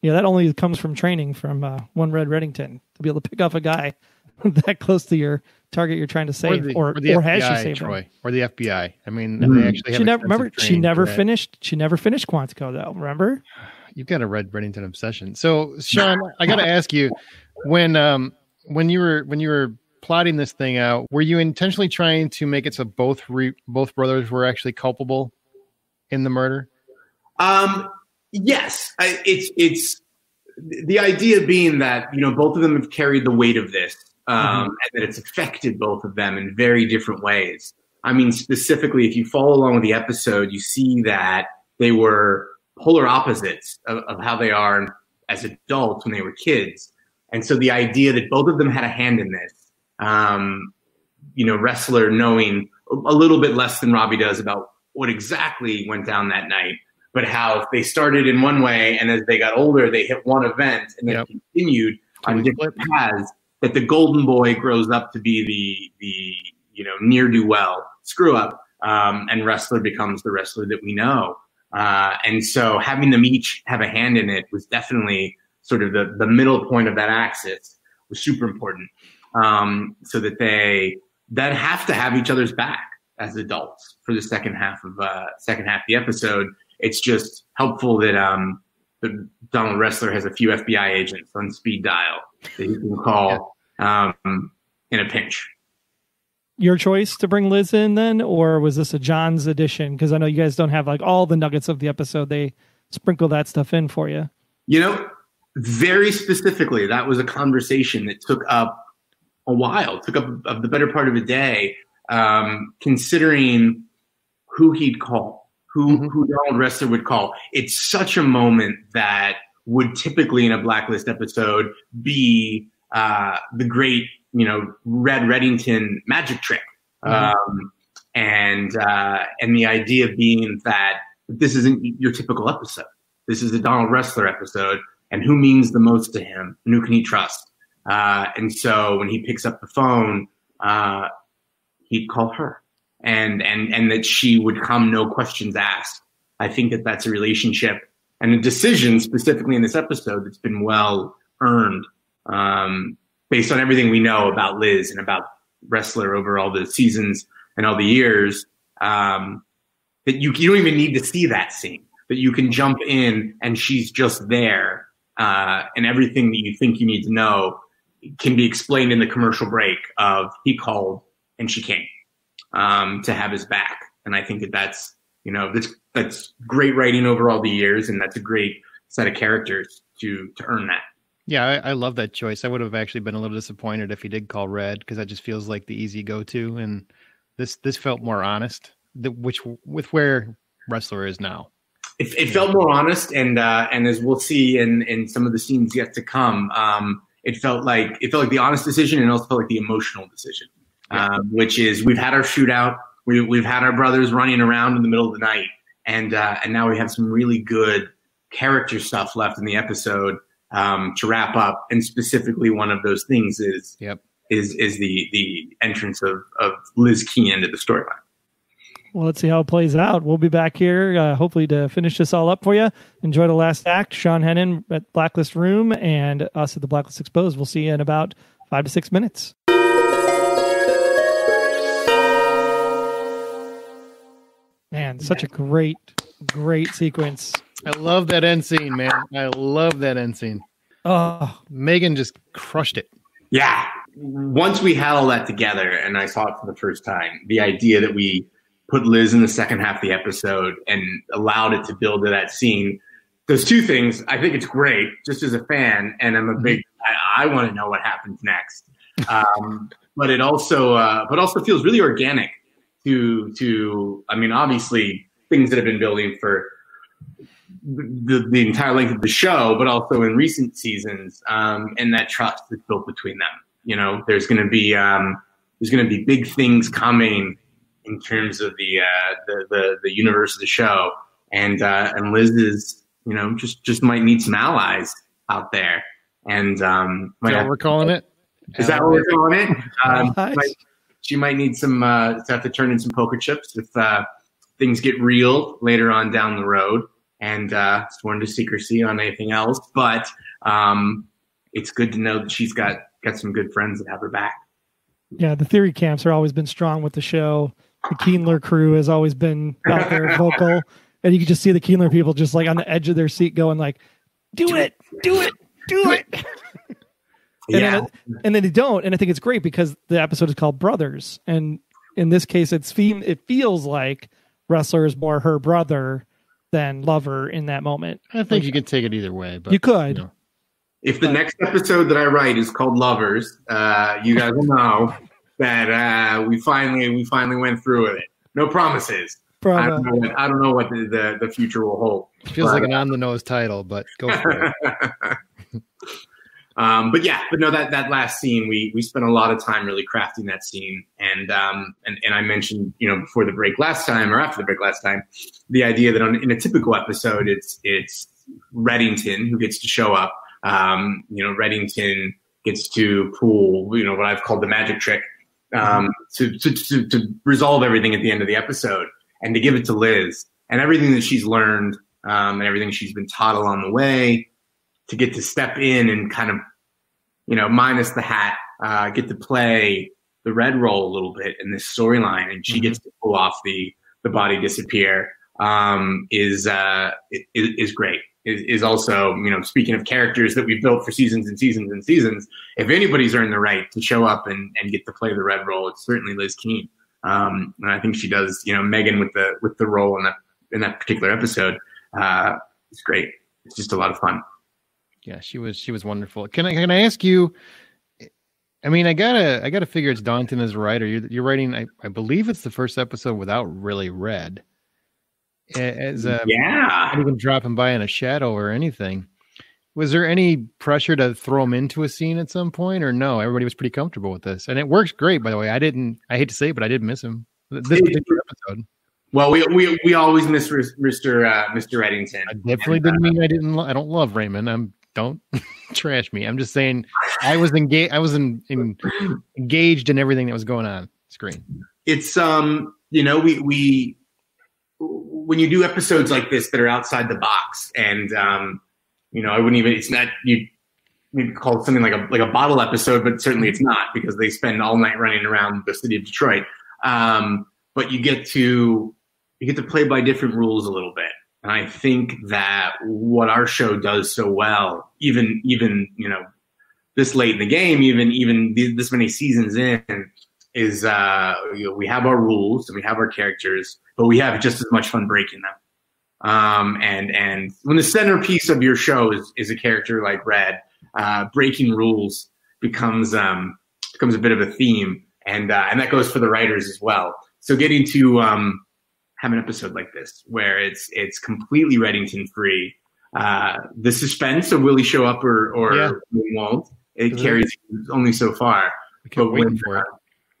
Yeah, that only comes from training from One Red Reddington to be able to pick off a guy that close to your target you're trying to save, or FBI, has she saved Troy, him? or the FBI. I mean, they actually have she never finished Quantico though. Remember? You've got a Red Reddington obsession. So, Sean, I got to ask you, when you were plotting this thing out, were you intentionally trying to make it so both brothers were actually culpable in the murder? Yes, it's the idea being that, you know, both of them have carried the weight of this, and that it's affected both of them in very different ways. I mean, specifically, if you follow along with the episode, you see that they were polar opposites of how they are as adults when they were kids. And so the idea that both of them had a hand in this, you know, Wrestler knowing a little bit less than Robbie does about what exactly went down that night, but how they started in one way, and as they got older, they hit one event and then continued on different paths, that the golden boy grows up to be the you know, ne'er-do-well screw up, and Wrestler becomes the Wrestler that we know. And so having them each have a hand in it was definitely sort of the middle point of that axis was super important, so that they then have to have each other's back as adults for the second half of the episode. It's just helpful that Donald Wrestler has a few FBI agents on speed dial that he can call in a pinch. Your choice to bring Liz in then, or was this a John's edition? Because I know you guys don't have like all the nuggets of the episode. They sprinkle that stuff in for you. You know, very specifically, that was a conversation that took up a while, took up the better part of a day, considering who he'd call. Who Donald Wrestler would call. It's such a moment that would typically in a Blacklist episode be the great, you know, Red Reddington magic trick. And the idea being that this isn't your typical episode. This is a Donald Wrestler episode, and who means the most to him, and who can he trust? And so when he picks up the phone, he'd call her. And that she would come, no questions asked. I think that that's a relationship and a decision specifically in this episode that's been well earned, based on everything we know about Liz and about Wrestler over all the seasons and all the years, that you don't even need to see that scene, that you can jump in and she's just there, and everything that you think you need to know can be explained in the commercial break of he called and she came. To have his back. And I think that's, you know, that's great writing over all the years, and that's a great set of characters to earn that. Yeah, I love that choice. I would have actually been a little disappointed if he did call Red, because that just feels like the easy go-to, and this felt more honest, with where Wrestler is now. It felt more honest, and as we'll see in some of the scenes yet to come, it felt like the honest decision, and also felt like the emotional decision. Which is, we've had our shootout, we've had our brothers running around in the middle of the night, and now we have some really good character stuff left in the episode to wrap up. And specifically, one of those things is the entrance of Liz Key into the storyline. Well, let's see how it plays out. We'll be back here, hopefully, to finish this all up for you. Enjoy the last act. Sean Hennen at Blacklist Room and us at the Blacklist Exposed. We'll see you in about 5 to 6 minutes. Man, such a great sequence. I love that end scene, man. I love that end scene. Oh, Megan just crushed it. Yeah. Once we had all that together and I saw it for the first time, the idea that we put Liz in the second half of the episode and allowed it to build to that scene. Those two things, I think it's great just as a fan. And I'm a big, I want to know what happens next. But it also feels really organic to, I mean, obviously things that have been building for the entire length of the show, but also in recent seasons, and that trust that's built between them. You know, there's going to be big things coming in terms of the universe of the show, and Liz is, you know, just might need some allies out there, and is that what we're calling it? Is that what we're calling it? She might need some to have to turn in some poker chips if things get real later on down the road, and sworn to secrecy on anything else. But it's good to know that she's got some good friends that have her back. Yeah, the theory camps have always been strong with the show. The Keenler crew has always been out there vocal, and you can just see the Keenler people just like on the edge of their seat going like, do it. Yeah. And then they don't. And I think it's great because the episode is called Brothers. And in this case, it feels like Wrestler is more her brother than lover in that moment. I think you could take it either way. But you could. You know. If the next episode that I write is called Lovers, you guys will know that we finally went through with it. No promises. I don't know what the future will hold. It feels like an on the nose title, but go for it. But no, that last scene, we spent a lot of time really crafting that scene, and I mentioned, you know, before the break last time or after the break last time, the idea that in a typical episode, it's Reddington who gets to show up. You know, Reddington gets to pull, you know, what I've called the magic trick, to resolve everything at the end of the episode, and to give it to Liz and everything that she's learned, and everything she's been taught along the way, to get to step in and kind of, you know, minus the hat, get to play the red role a little bit in this storyline, and she gets to pull off the body disappear, is great. Is also, you know, speaking of characters that we've built for seasons and seasons and seasons, if anybody's earned the right to show up and get to play the red role, it's certainly Liz Keen. And I think she does, you know, Megan with the role in that particular episode. It's great. It's just a lot of fun. Yeah, she was wonderful. Can I ask you? I mean, I gotta figure it's daunting as a writer. You're writing. I believe it's the first episode without really Red. As not even dropping by in a shadow or anything. Was there any pressure to throw him into a scene at some point, or no? Everybody was pretty comfortable with this, and it works great. By the way, I hate to say it, but I did miss him this particular episode. Well, we always miss Mr. Reddington. I definitely didn't mean I don't love Raymond. Don't trash me. I'm just saying I was engaged. I was engaged in everything that was going on screen. It's you know, we when you do episodes like this that are outside the box, and you know, I wouldn't even. It's not you call it something like a bottle episode, but certainly it's not, because they spend all night running around the city of Detroit. But you get to play by different rules a little bit. And I think that what our show does so well, even you know, this late in the game, even this many seasons in, is you know, we have our rules and we have our characters, but we have just as much fun breaking them. And when the centerpiece of your show is a character like Red, breaking rules becomes a bit of a theme, and that goes for the writers as well. So getting to have an episode like this where it's completely Reddington free. The suspense of will he show up or he won't, it carries only so far. But waiting for it.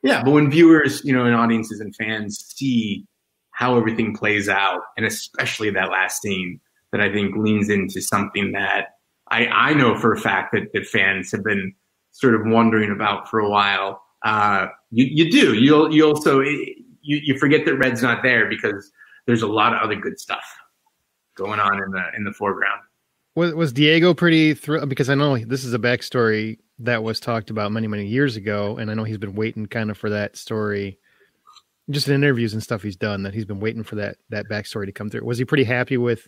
Yeah, but when viewers, and audiences and fans see how everything plays out, and especially that last scene, that I think leans into something that I know for a fact that fans have been sort of wondering about for a while. You do. You also you forget that Red's not there because there's a lot of other good stuff going on in the foreground. Was Diego pretty thrilled? Because I know this is a backstory that was talked about many, many years ago, and I know he's been waiting kind of for that story, just in interviews and stuff he's done, that he's been waiting for that backstory to come through. Was he pretty happy with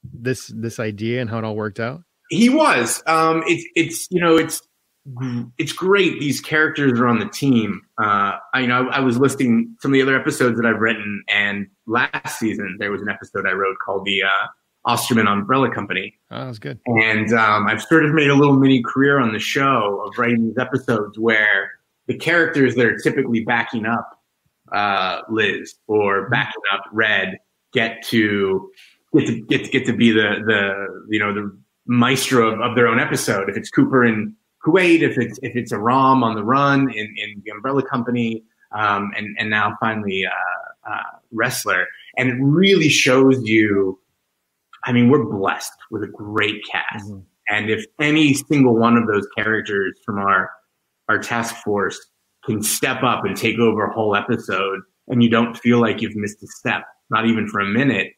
this idea and how it all worked out? He was. It's great. These characters are on the team. I was listing some of the other episodes that I've written, and last season there was an episode I wrote called the Osterman Umbrella Company. Oh, that was good. And I've sort of made a little mini career on the show of writing these episodes where the characters that are typically backing up Liz or backing up Red get to be the maestro of their own episode. If it's Cooper in Kuwait, if it's Aram on the run in the Umbrella Company, and now finally Wrestler, and it really shows you. I mean, we're blessed with a great cast. Mm-hmm. And if any single one of those characters from our task force can step up and take over a whole episode, and you don't feel like you've missed a step, not even for a minute,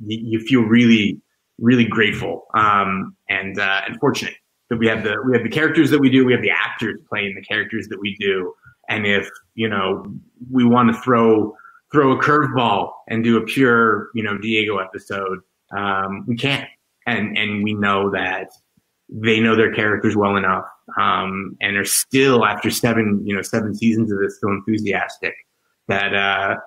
you feel really, really grateful and fortunate that we have the characters that we do. We have the actors playing the characters that we do. And if we want to throw a curveball and do a pure Diego episode, we can't, and we know that they know their characters well enough, and are still, after 7 seasons of this, still enthusiastic that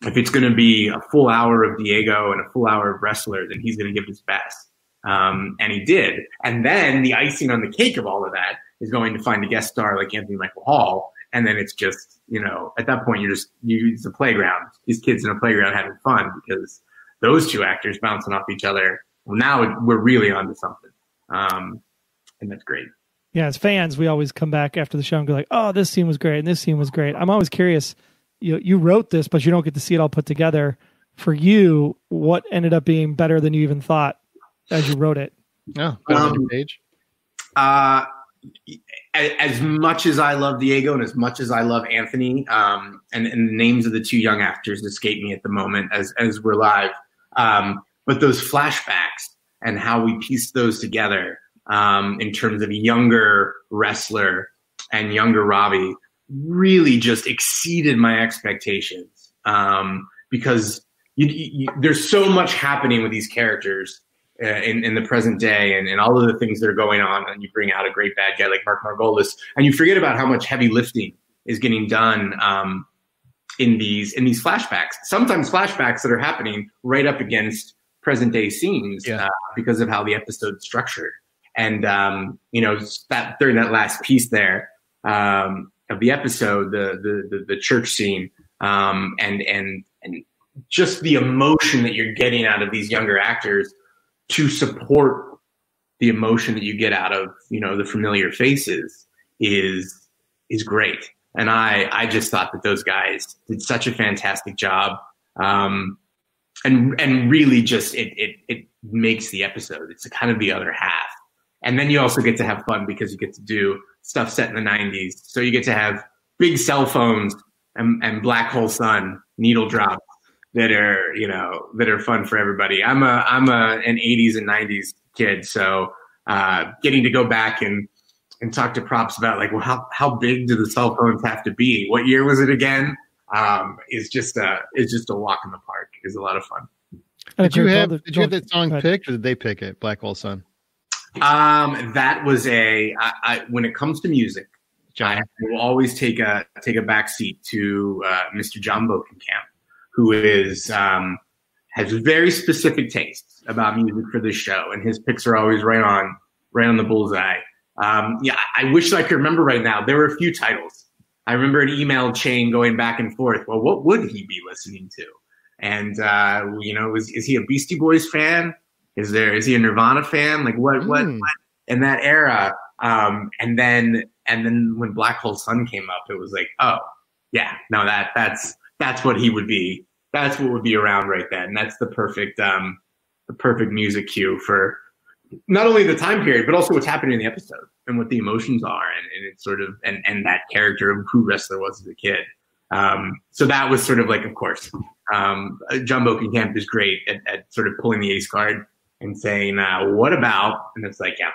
if it's going to be a full hour of Diego and a full hour of Wrestler, then he's going to give his best, and he did. And then the icing on the cake of all of that is going to find a guest star like Anthony Michael Hall, and then it's just at that point it's a playground. These kids in a playground having fun because those two actors bouncing off each other. Well, now we're really onto something. And that's great. Yeah. As fans, we always come back after the show and go like, oh, this scene was great. And this scene was great. I'm always curious, you wrote this, but you don't get to see it all put together. For you, what ended up being better than you even thought as you wrote it? Oh, on the page. As much as I love Diego and as much as I love Anthony, and the names of the two young actors escape me at the moment as we're live. But those flashbacks and how we piece those together in terms of a younger Wrestler and younger Robbie really just exceeded my expectations, because there's so much happening with these characters in the present day and all of the things that are going on, and you bring out a great bad guy like Mark Margolis, and you forget about how much heavy lifting is getting done in these flashbacks. Sometimes flashbacks that are happening right up against present day scenes, because of how the episode's structured. And that during that last piece there of the episode, the church scene, and just the emotion that you're getting out of these younger actors to support the emotion that you get out of the familiar faces is great. And I just thought that those guys did such a fantastic job, and really just it makes the episode. It's kind of the other half. And then you also get to have fun because you get to do stuff set in the 90s. So you get to have big cell phones and black hole sun needle drops that are fun for everybody. I'm an 80s and 90s kid, so getting to go back and talk to props about like, well, how big do the cell phones have to be? What year was it again? Is just a walk in the park. It's a lot of fun. Did you have that song picked, or did they pick it? Black Hole Sun. That was when it comes to music, I will always take a backseat to Mr. John Bokenkamp, who has very specific tastes about music for this show, and his picks are always right on the bullseye. I wish I could remember right now. There were a few titles. I remember an email chain going back and forth. Well, what would he be listening to? And is he a Beastie Boys fan? Is he a Nirvana fan? Like what in that era? And then And then when Black Hole Sun came up, it was like, oh yeah, no, that's what he would be. That's what would be around right then. That's the perfect music cue for not only the time period, but also what's happening in the episode and what the emotions are, and it's sort of and that character of who Wrestler was as a kid. So that was sort of like, of course, John Bokenkamp is great at sort of pulling the ace card and saying, what about? And it's like, yeah,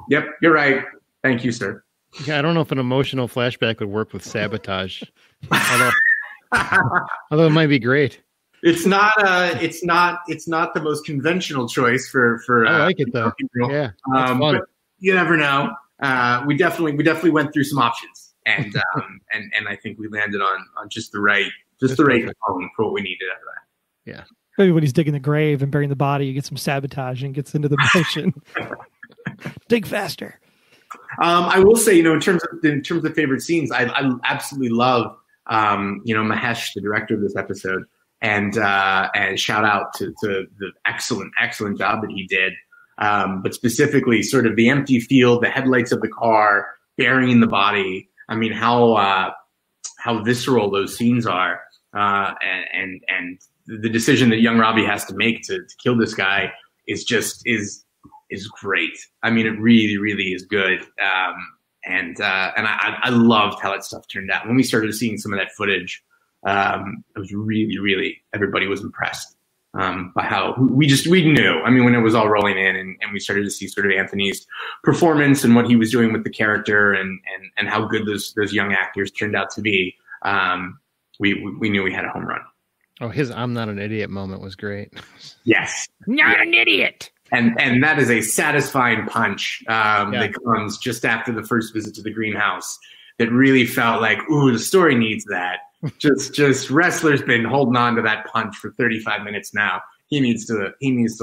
yep, you're right. Thank you, sir. Yeah, I don't know if an emotional flashback would work with Sabotage. Although it might be great. It's not the most conventional choice for I like it though. Yeah, but you never know. We definitely went through some options, and and I think we landed on just the right tone for what we needed out of that. Yeah, maybe when he's digging the grave and burying the body, you get some Sabotage and gets into the motion. Dig faster. I will say, in terms of favorite scenes, I absolutely love Mahesh, the director of this episode. And shout out to the excellent job that he did. But specifically sort of the empty field, the headlights of the car, burying the body. I mean, how visceral those scenes are. And the decision that young Robbie has to make to kill this guy is great. I mean, it really, really is good. And I loved how that stuff turned out. When we started seeing some of that footage, it was really, everybody was impressed by how we knew. I mean, when it was all rolling in and we started to see sort of Anthony's performance and what he was doing with the character and how good those young actors turned out to be, we knew we had a home run. Oh, his "I'm not an idiot" moment was great. Yes, not an idiot. And that is a satisfying punch that comes just after the first visit to the greenhouse. That really felt like, ooh, the story needs that. Just Wrestler's been holding on to that punch for 35 minutes now. He needs to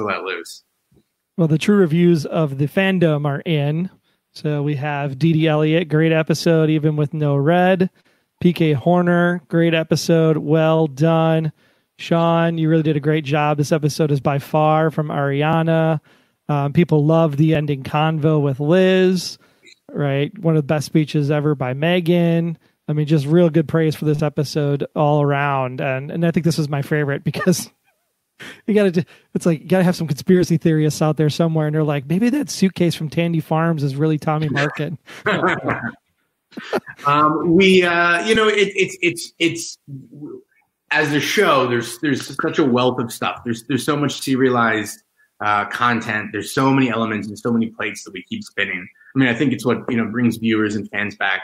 let loose. Well, the true reviews of the fandom are in. So we have Dee Dee Elliott, great episode, even with no red. PK Horner, great episode, well done. Sean, you really did a great job. This episode is by far from Ariana. People love the ending convo with Liz, right? One of the best speeches ever by Megan. I mean, just real good praise for this episode all around. And I think this is my favorite because you gotta have some conspiracy theorists out there somewhere. And they're like, maybe that suitcase from Tandy Farms is really Tommy Markin. It's as a show, there's such a wealth of stuff. There's so much serialized content. There's so many elements and so many plates that we keep spinning. I mean, I think it's what brings viewers and fans back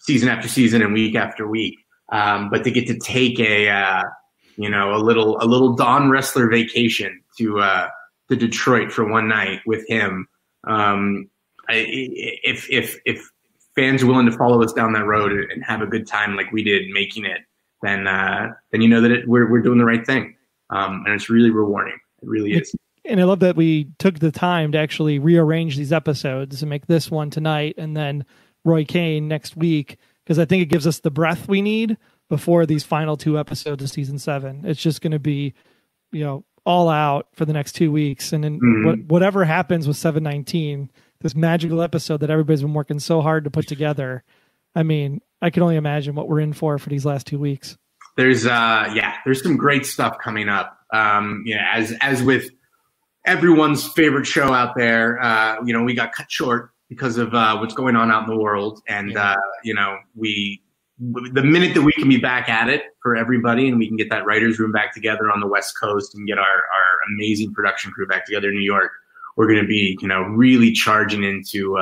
season after season and week after week. But to get to take a little Don Wrestler vacation to Detroit for one night with him, if fans are willing to follow us down that road and have a good time like we did making it, then you know that we're doing the right thing, and it's really rewarding. It really is. And I love that we took the time to actually rearrange these episodes and make this one tonight and then Roy Kane next week, because I think it gives us the breath we need before these final 2 episodes of season 7. It's just going to be, all out for the next 2 weeks. And then whatever happens with 719, this magical episode that everybody's been working so hard to put together. I mean, I can only imagine what we're in for these last 2 weeks. There's some great stuff coming up. As with everyone's favorite show out there, we got cut short because of what's going on out in the world. And, the minute that we can be back at it for everybody and we can get that writer's room back together on the West Coast and get our amazing production crew back together in New York, we're going to be, really charging into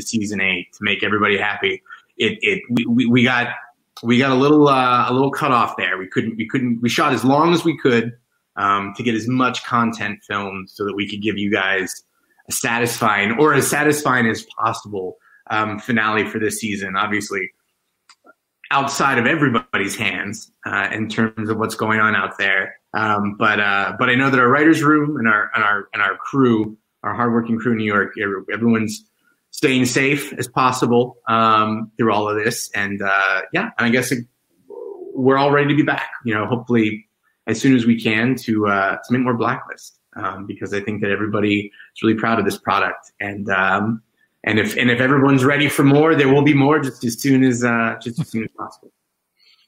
season 8 to make everybody happy. We got a little cutoff there. We shot as long as we could to get as much content filmed so that we could give you guys as satisfying as possible finale for this season. Obviously, outside of everybody's hands in terms of what's going on out there. But I know that our writers' room and our crew, our hardworking crew in New York, everyone's staying safe as possible through all of this. And I guess we're all ready to be back. Hopefully as soon as we can to make more Blacklist because I think that everybody is really proud of this product. And if everyone's ready for more, there will be more just as soon as possible.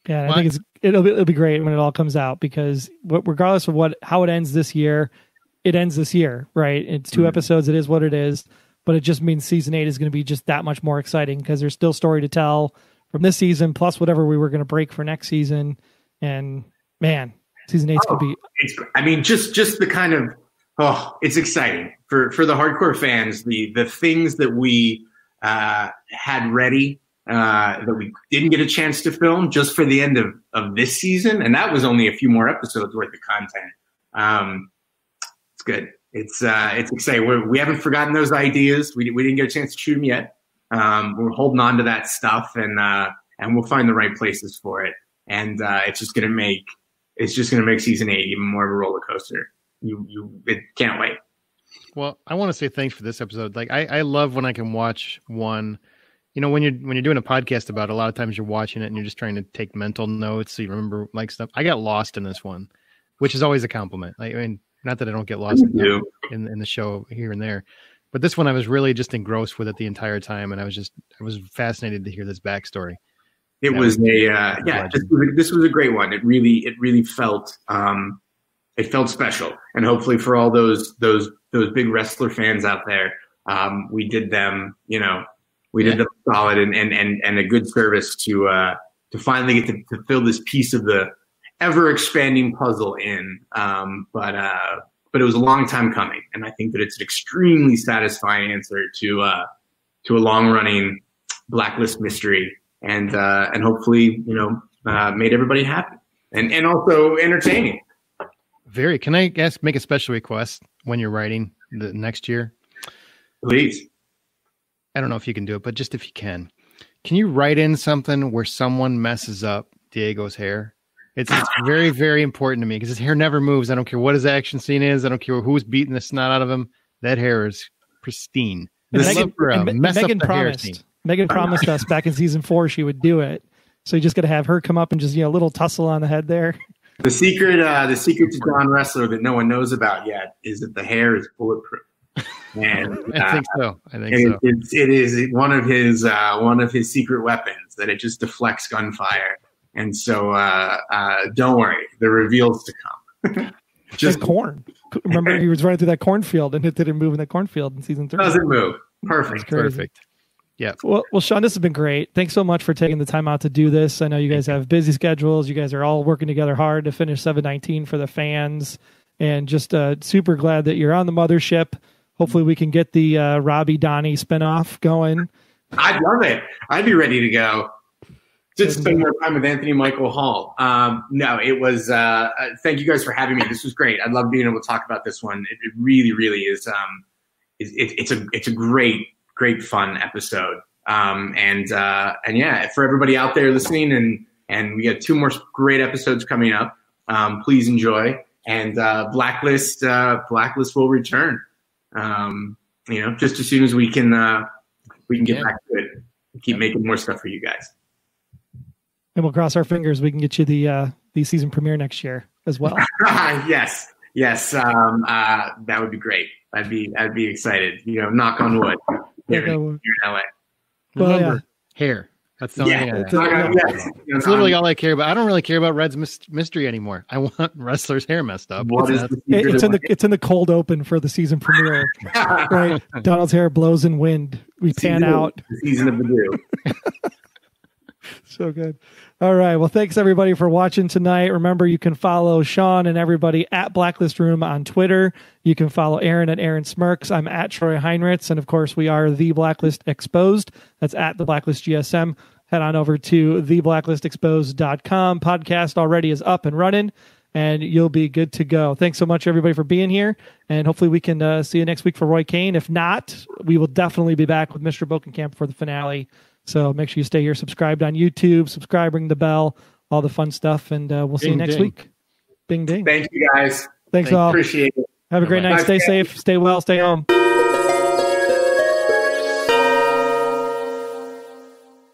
Yeah, I think it'll be great when it all comes out, because regardless of how it ends this year, it ends this year, right? It's 2 episodes. It is what it is, but it just means season 8 is going to be just that much more exciting, because there's still story to tell from this season, plus whatever we were going to break for next season. And man, season 8's going to be. Just the kind of it's exciting for the hardcore fans. The things that we had ready. That we didn't get a chance to film just for the end of this season. And that was only a few more episodes worth of content. It's good. It's exciting. We haven't forgotten those ideas. We didn't get a chance to shoot them yet. We're holding on to that stuff, and we'll find the right places for it. And it's just going to make season 8 even more of a roller coaster. It can't wait. Well, I want to say thanks for this episode. Like I love when I can watch one. You know, when you're doing a podcast about it, a lot of times you're watching it and you're just trying to take mental notes so you remember like stuff. I got lost in this one, which is always a compliment. I mean, not that I don't get lost in the show here and there, but this one I was really just engrossed with it the entire time, and I was fascinated to hear this backstory. This was a great one. It really felt special, and hopefully for all those big wrestler fans out there, we did them, we did them solid and a good service to finally get to fill this piece of the ever expanding puzzle in. But it was a long time coming, and I think that it's an extremely satisfying answer to a long running Blacklist mystery, and hopefully made everybody happy and also entertaining. Can I make a special request when you're writing the next year? Please. I don't know if you can do it, but just if you can you write in something where someone messes up Diego's hair? It's very, very important to me, because his hair never moves. I don't care what his action scene is. I don't care who's beating the snot out of him. That hair is pristine. Megan promised us back in season 4 she would do it. So you just got to have her come up and just, a little tussle on the head there. The secret to Don Wrestler that no one knows about yet is that the hair is bulletproof. And I think so. It is one of his secret weapons, that it just deflects gunfire. And so don't worry, the reveal's to come. Just like corn. Remember, he was running through that cornfield and it didn't move in that cornfield in season 3. Doesn't move. Perfect. Yeah. Well, Sean, this has been great. Thanks so much for taking the time out to do this. I know you guys have busy schedules. You guys are all working together hard to finish 719 for the fans, and just super glad that you're on the mothership. Hopefully we can get the Robbie Donnie spinoff going. I'd love it. I'd be ready to go. Just spend more time with Anthony Michael Hall. No, it was. Thank you guys for having me. This was great. I love being able to talk about this one. It really, really is. It's a great fun episode. And yeah, for everybody out there listening, and we got 2 more great episodes coming up. Please enjoy. And Blacklist will return. Just as soon as we can get back to it. Keep making more stuff for you guys. And we'll cross our fingers we can get you the season premiere next year as well. Yes. That would be great. I'd be excited. Knock on wood. Here in LA. Well, hair. That's the only thing it's literally all I care about. I don't really care about Red's mystery anymore. I want wrestler's hair messed up. It's in the cold open for the season premiere. Right? Donald's hair blows in wind. We pan out. The season of the dew. So good. All right. Well, thanks everybody for watching tonight. Remember, you can follow Sean and everybody at Blacklist Room on Twitter. You can follow Aaron at Aaron Smirks. I'm at Troy Heinritz. And of course, we are The Blacklist Exposed. That's at The Blacklist GSM. Head on over to theblacklistexposed.com. Podcast already is up and running, and you'll be good to go. Thanks so much, everybody, for being here. And hopefully we can see you next week for Roy Kane. If not, we will definitely be back with Mr. Bokenkamp for the finale. So make sure you stay here, subscribed on YouTube, subscribe, ring the bell, all the fun stuff, and we'll see you next week. Bing, ding. Thank you, guys. Thanks all. Appreciate it. Have a great night. Stay safe, stay well, stay home.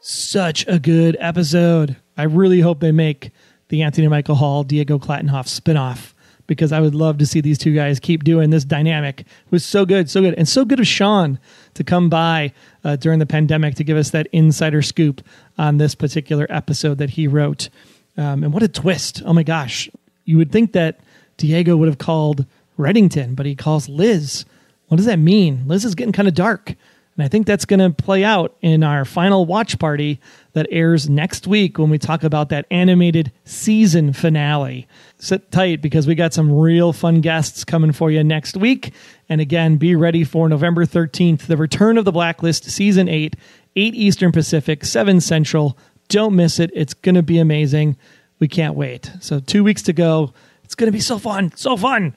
Such a good episode. I really hope they make the Anthony Michael Hall, Diego Kalttenhoff spinoff because I would love to see these two guys keep doing this dynamic. It was so good, and so good of Sean to come by during the pandemic to give us that insider scoop on this particular episode that he wrote. And what a twist. Oh my gosh. You would think that Diego would have called Reddington, but he calls Liz. What does that mean? Liz is getting kind of dark. And I think that's going to play out in our final watch party that airs next week when we talk about that animated season finale. Sit tight because we got some real fun guests coming for you next week. And again, be ready for November 13th, the return of the Blacklist Season 8, 8 Eastern Pacific, 7 Central. Don't miss it. It's going to be amazing. We can't wait. So 2 weeks to go. It's going to be so fun. So fun.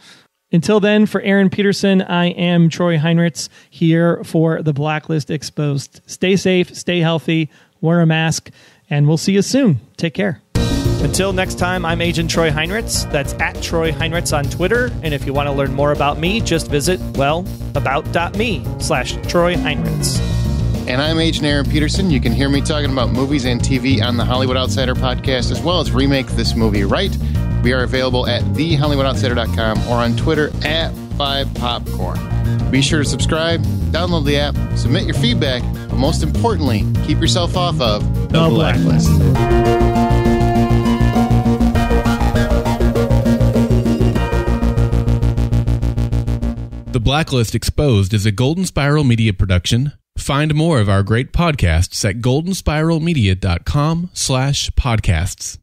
Until then, for Aaron Peterson, I am Troy Heinrichs here for the Blacklist Exposed. Stay safe, stay healthy, wear a mask, and we'll see you soon. Take care. Until next time, I'm Agent Troy Heinrichs. That's at Troy Heinrichs on Twitter. And if you want to learn more about me, just visit, about.me/Troy Heinrichs. And I'm Agent Aaron Peterson. You can hear me talking about movies and TV on the Hollywood Outsider podcast, as well as Remake This Movie Right. We are available at thehollywoodoutsiders.com or on Twitter at 5popcorn. Be sure to subscribe, download the app, submit your feedback, but most importantly, keep yourself off of the Blacklist. The Blacklist Exposed is a Golden Spiral Media production. Find more of our great podcasts at goldenspiralmedia.com/podcasts.